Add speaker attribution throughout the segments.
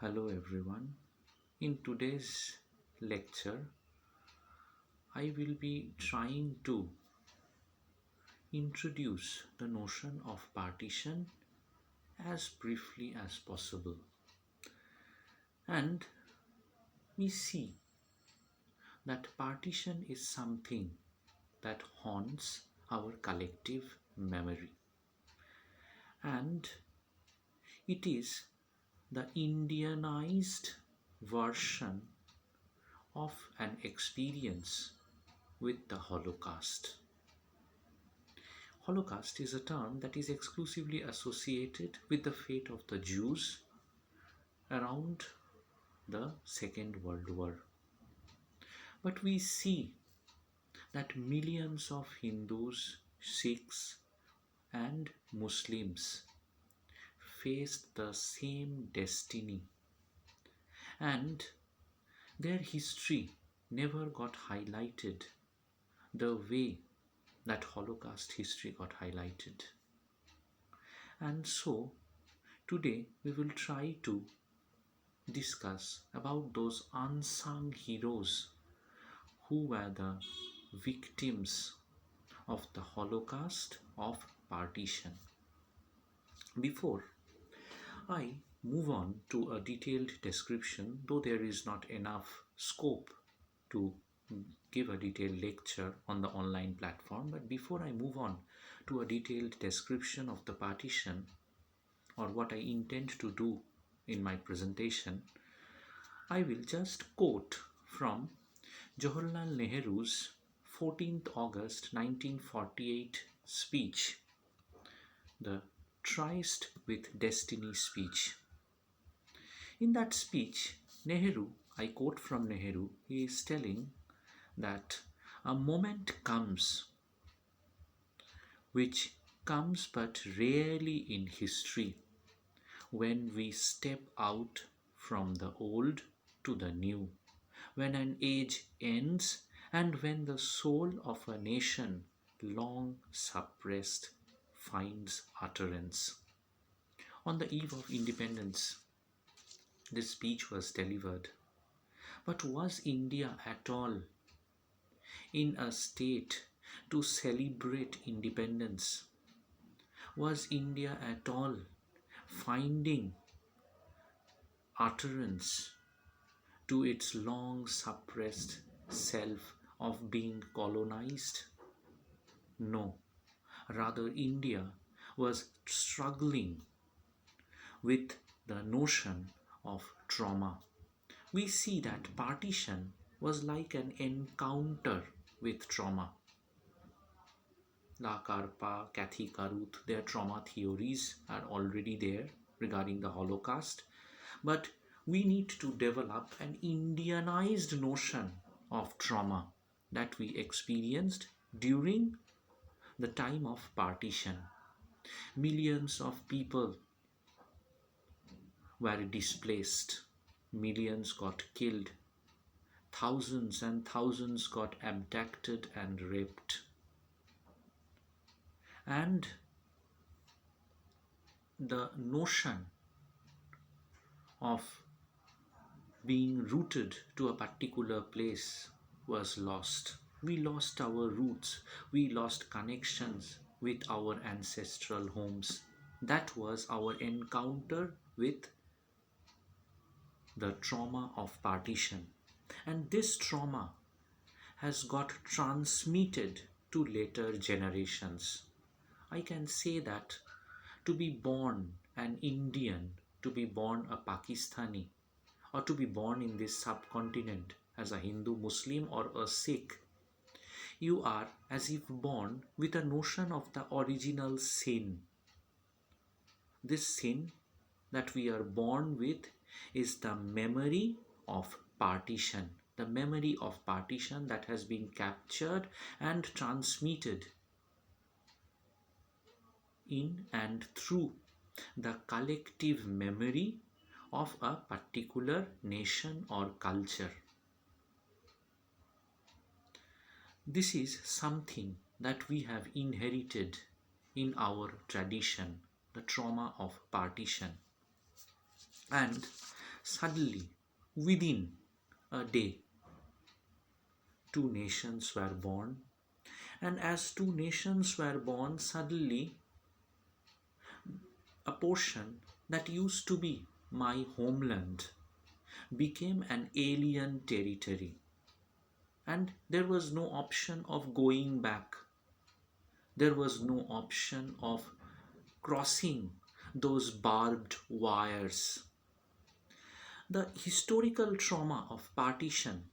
Speaker 1: Hello everyone. In today's lecture, I will be trying to introduce the notion of partition as briefly as possible. And we see that partition is something that haunts our collective memory. And it is the Indianized version of an experience with the Holocaust. Holocaust is a term that is exclusively associated with the fate of the Jews around the Second World War. But we see that millions of Hindus, Sikhs, and Muslims faced the same destiny, and their history never got highlighted the way that Holocaust history got highlighted. And so today we will try to discuss about those unsung heroes who were the victims of the Holocaust of partition. Before I move on to a detailed description, though there is not enough scope to give a detailed lecture on the online platform, but before I move on to a detailed description of the partition or what I intend to do in my presentation, I will just quote from Jawaharlal Nehru's 14th August 1948 speech, the Tryst with Destiny speech. In that speech, Nehru, I quote from Nehru, he is telling that a moment comes which comes but rarely in history when we step out from the old to the new, when an age ends and when the soul of a nation long suppressed finds utterance. On the eve of independence, this speech was delivered. But was India at all in a state to celebrate independence? Was India at all finding utterance to its long suppressed self of being colonized? No. Rather, India was struggling with the notion of trauma. We see that partition was like an encounter with trauma. La Karpa, Kathy Karuth, their trauma theories are already there regarding the Holocaust. But we need to develop an Indianized notion of trauma that we experienced during the time of partition. Millions of people were displaced, millions got killed, thousands and thousands got abducted and raped. And the notion of being rooted to a particular place was lost. We lost our roots, we lost connections with our ancestral homes. That was our encounter with the trauma of partition. And this trauma has got transmitted to later generations. I can say that to be born an Indian, to be born a Pakistani, or to be born in this subcontinent as a Hindu, Muslim, or a Sikh, you are as if born with a notion of the original sin. This sin that we are born with is the memory of partition, the memory of partition that has been captured and transmitted in and through the collective memory of a particular nation or culture. This is something that we have inherited in our tradition, the trauma of partition. And Suddenly, within a day, two nations were born. And as two nations were born, suddenly a portion that used to be my homeland became an alien territory. And there was no option of going back. There was no option of crossing those barbed wires. The historical trauma of partition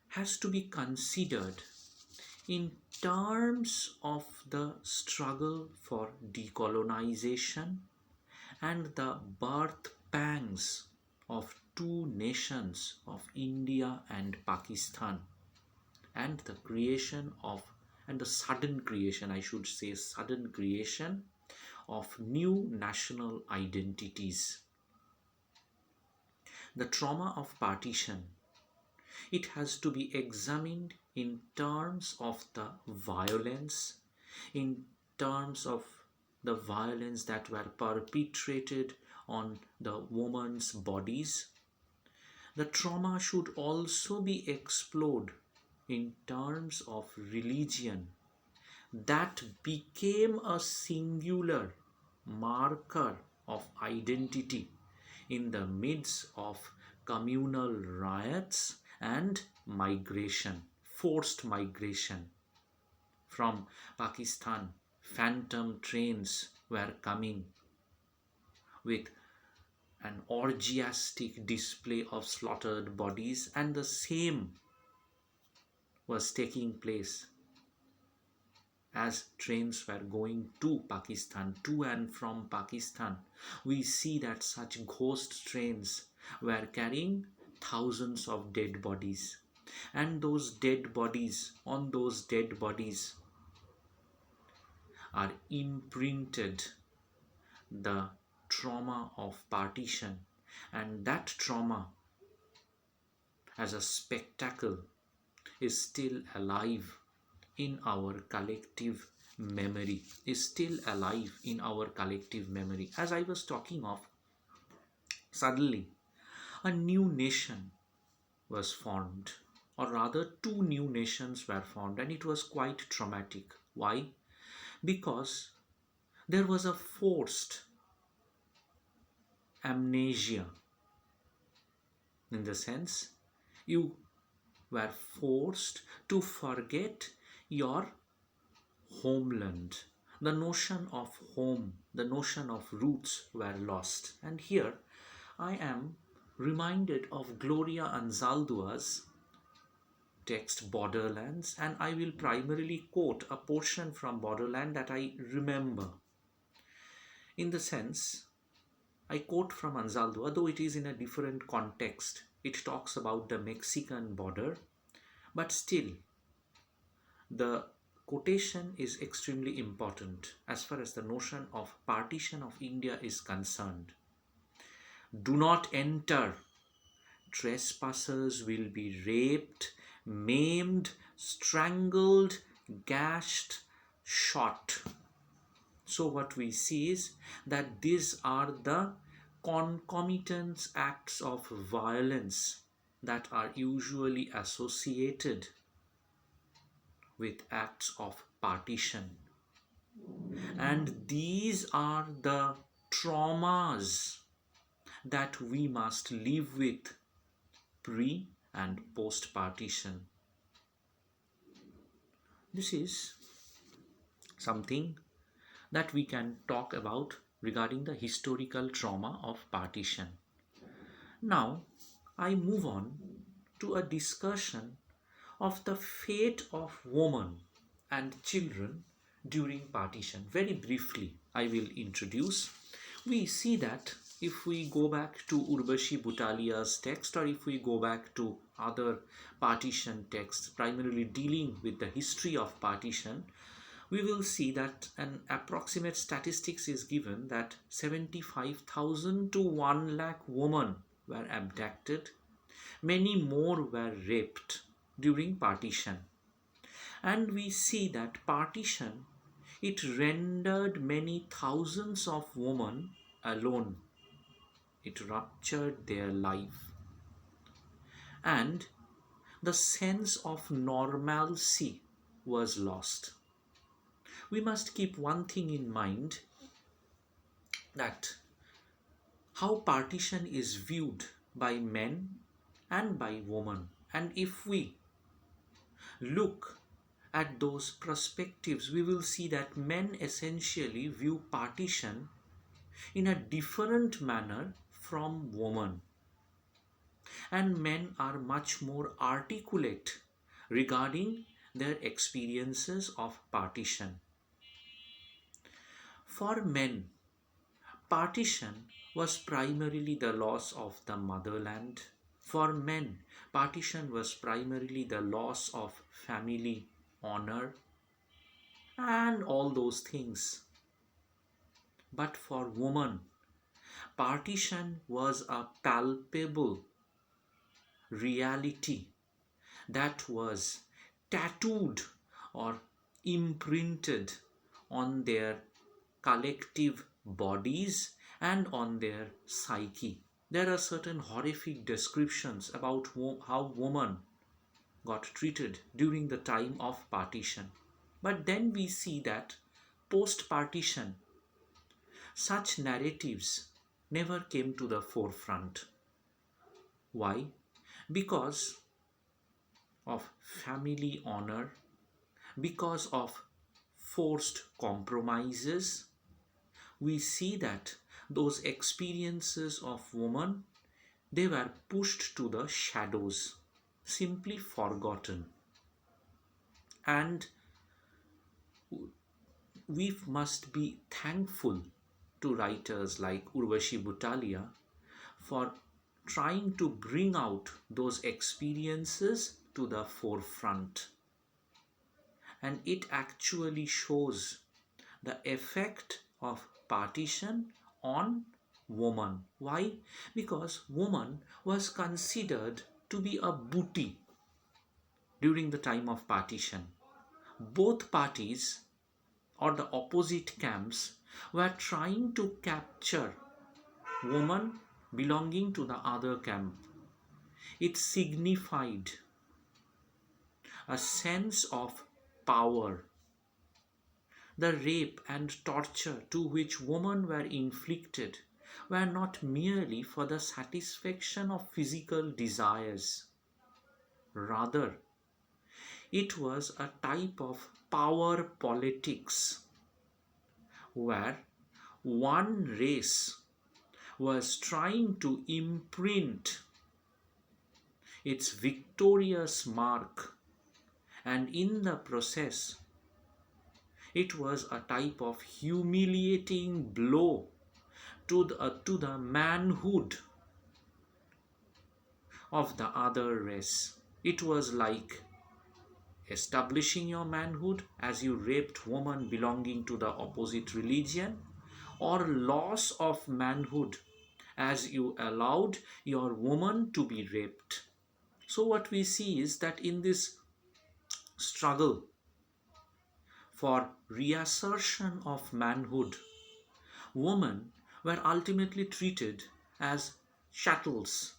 Speaker 1: has to be considered in terms of the struggle for decolonization and the birth pangs of two nations of India and Pakistan, and the creation of, and the sudden creation, I should say, sudden creation of new national identities. The trauma of partition, it has to be examined in terms of the violence, in terms of the violence that were perpetrated on the woman's bodies. The trauma should also be explored in terms of religion that became a singular marker of identity in the midst of communal riots and migration, forced migration from Pakistan. Phantom trains were coming with an orgiastic display of slaughtered bodies, and the same was taking place as trains were going to Pakistan, to and from Pakistan. We see that such ghost trains were carrying thousands of dead bodies, and those dead bodies, on those dead bodies are imprinted the trauma of partition, and that trauma as a spectacle is still alive in our collective memory, is still alive in our collective memory. As I was talking of, suddenly a new nation was formed, or rather two new nations were formed, and it was quite traumatic. Why? Because there was a forced amnesia, in the sense you were forced to forget your homeland. The notion of home, the notion of roots were lost. And here I am reminded of Gloria Anzaldua's text Borderlands, and I will primarily quote a portion from Borderland that I remember. In the sense, I quote from Anzaldua, though it is in a different context. It talks about the Mexican border, but still the quotation is extremely important as far as the notion of partition of India is concerned. Do not enter. Trespassers will be raped, maimed, strangled, gashed, shot. So what we see is that these are the concomitant acts of violence that are usually associated with acts of partition. And these are the traumas that we must live with pre and post partition. This is something that we can talk about regarding the historical trauma of partition. Now, I move on to a discussion of the fate of women and children during partition. Very briefly, I will introduce. We see that if we go back to Urvashi Butalia's text, or if we go back to other partition texts primarily dealing with the history of partition, we will see that an approximate statistics is given that 75,000 to 1 lakh women were abducted. Many more were raped during partition. And we see that partition, it rendered many thousands of women alone. It ruptured their life. And the sense of normalcy was lost. We must keep one thing in mind, that how partition is viewed by men and by women. And if we look at those perspectives, we will see that men essentially view partition in a different manner from women. And men are much more articulate regarding their experiences of partition. For men, partition was primarily the loss of the motherland. For men, partition was primarily the loss of family honor and all those things. But for women, partition was a palpable reality that was tattooed or imprinted on their collective bodies and on their psyche. There are certain horrific descriptions about how women got treated during the time of partition. But then we see that post-partition, such narratives never came to the forefront. Why? Because of family honor, because of forced compromises. We see that those experiences of women, they were pushed to the shadows, simply forgotten. And we must be thankful to writers like Urvashi Butalia for trying to bring out those experiences to the forefront. And it actually shows the effect of partition on woman. Why? Because woman was considered to be a booty during the time of partition. Both parties or the opposite camps were trying to capture woman belonging to the other camp. It signified a sense of power. The rape and torture to which women were inflicted were not merely for the satisfaction of physical desires. Rather, it was a type of power politics where one race was trying to imprint its victorious mark, and in the process it was a type of humiliating blow to the manhood of the other race. It was like establishing your manhood as you raped women belonging to the opposite religion, or loss of manhood as you allowed your woman to be raped. So what we see is that in this struggle for reassertion of manhood, women were ultimately treated as chattels,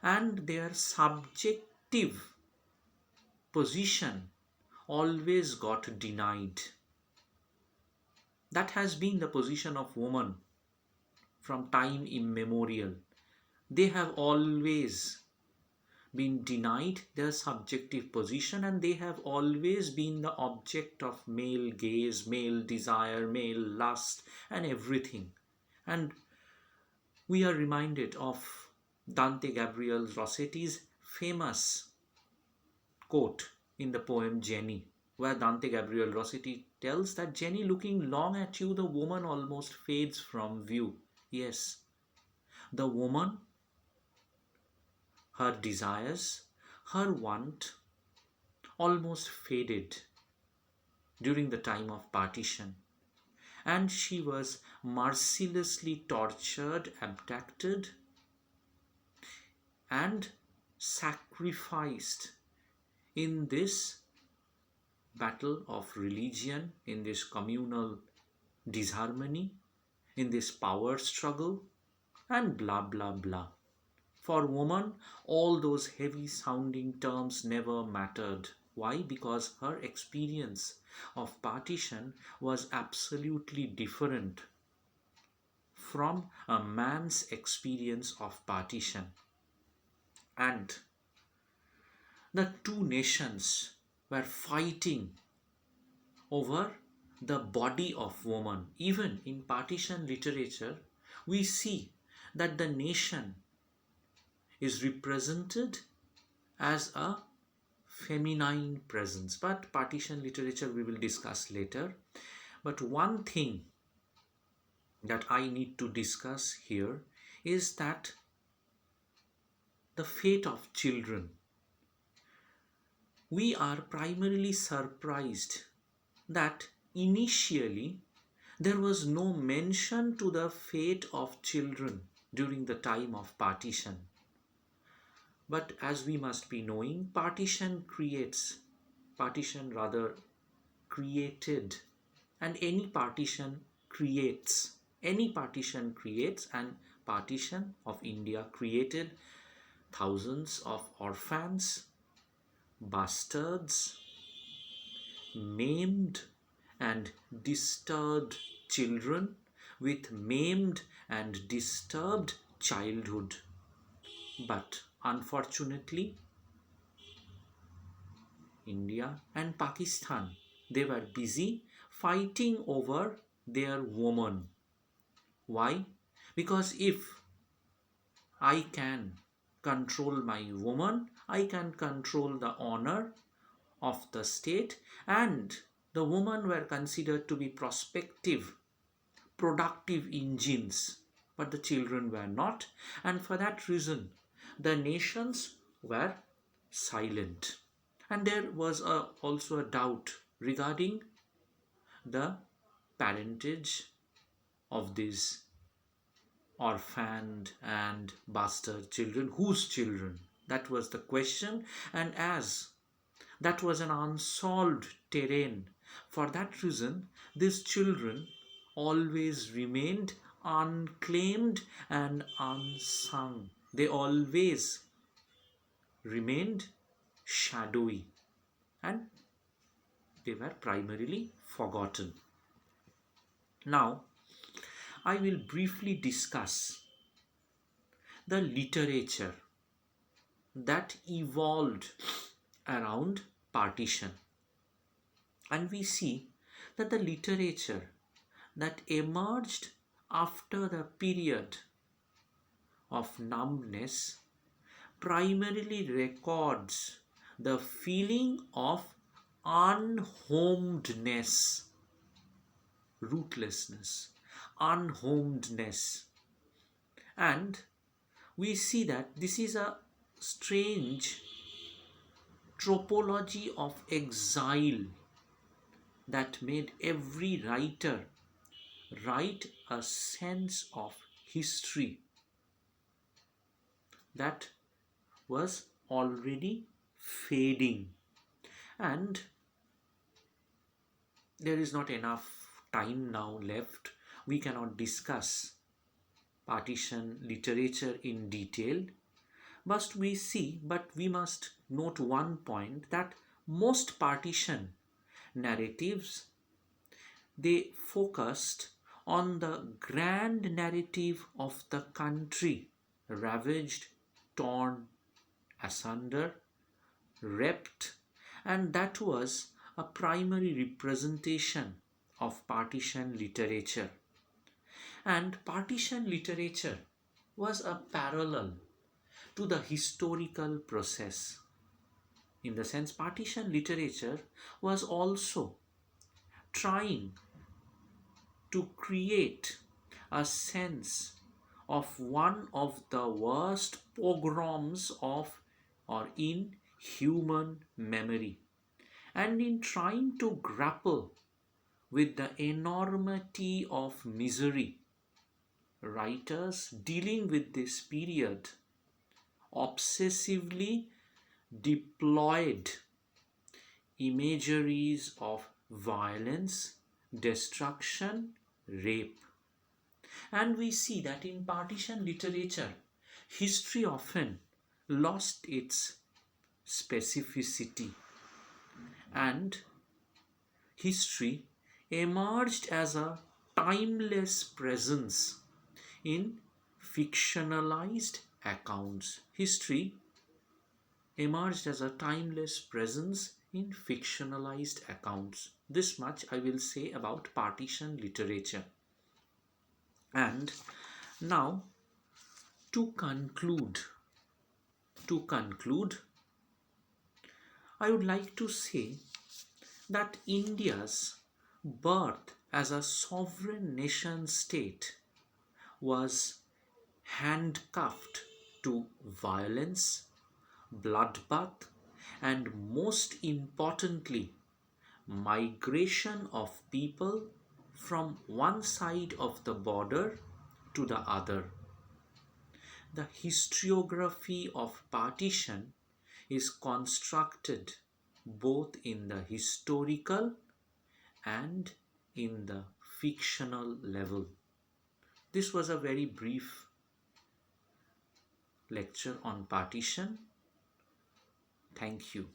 Speaker 1: and their subjective position always got denied. That has been the position of women from time immemorial. They have always been denied their subjective position, and they have always been the object of male gaze, male desire, male lust, and everything. And we are reminded of Dante Gabriel Rossetti's famous quote in the poem Jenny, where Dante Gabriel Rossetti tells that Jenny, looking long at you, the woman almost fades from view. Yes, the woman, her desires, her want almost faded during the time of partition, and she was mercilessly tortured, abducted, and sacrificed in this battle of religion, in this communal disharmony, in this power struggle. and blah blah blah. For women, all those heavy sounding terms never mattered. Why? Because her experience of partition was absolutely different from a man's experience of partition. And the two nations were fighting over the body of woman. Even in partition literature, we see that the nation is represented as a feminine presence. But partition literature we will discuss later. But one thing that I need to discuss here is that the fate of children. We are primarily surprised that initially there was no mention to the fate of children during the time of partition. But as we must be knowing, partition rather created, and any partition creates, and partition of India created thousands of orphans, bastards, maimed and disturbed children with maimed and disturbed childhood. But unfortunately, India and Pakistan, they were busy fighting over their woman. Why? Because if I can control my woman, I can control the honor of the state, and the women were considered to be prospective, productive engines, but the children were not, and for that reason the nations were silent. And there was also a doubt regarding the parentage of these orphaned and bastard children. Whose children? That was the question, and as that was an unsolved terrain, for that reason these children always remained unclaimed and unsung. They always remained shadowy, and they were primarily forgotten. Now, I will briefly discuss the literature that evolved around partition. And we see that the literature that emerged after the period of numbness primarily records the feeling of unhomedness, rootlessness, unhomedness. And we see that this is a strange tropology of exile that made every writer write a sense of history that was already fading. And there is not enough time now left. We cannot discuss partition literature in detail. But we must note one point, that most partition narratives, they focused on the grand narrative of the country ravaged, torn asunder, repped, and that was a primary representation of partition literature. And partition literature was a parallel to the historical process. In the sense, partition literature was also trying to create a sense of one of the worst pogroms of or in human memory, and in trying to grapple with the enormity of misery, writers dealing with this period obsessively deployed imageries of violence, destruction, rape. And we see that in partition literature, history often lost its specificity, and history emerged as a timeless presence in fictionalized accounts. History emerged as a timeless presence in fictionalized accounts. This much I will say about partition literature. And now to conclude, to conclude, I would like to say that India's birth as a sovereign nation state was handcuffed to violence, bloodbath, and most importantly, migration of people from one side of the border to the other. The historiography of partition is constructed both in the historical and in the fictional level. This was a very brief lecture on partition. Thank you.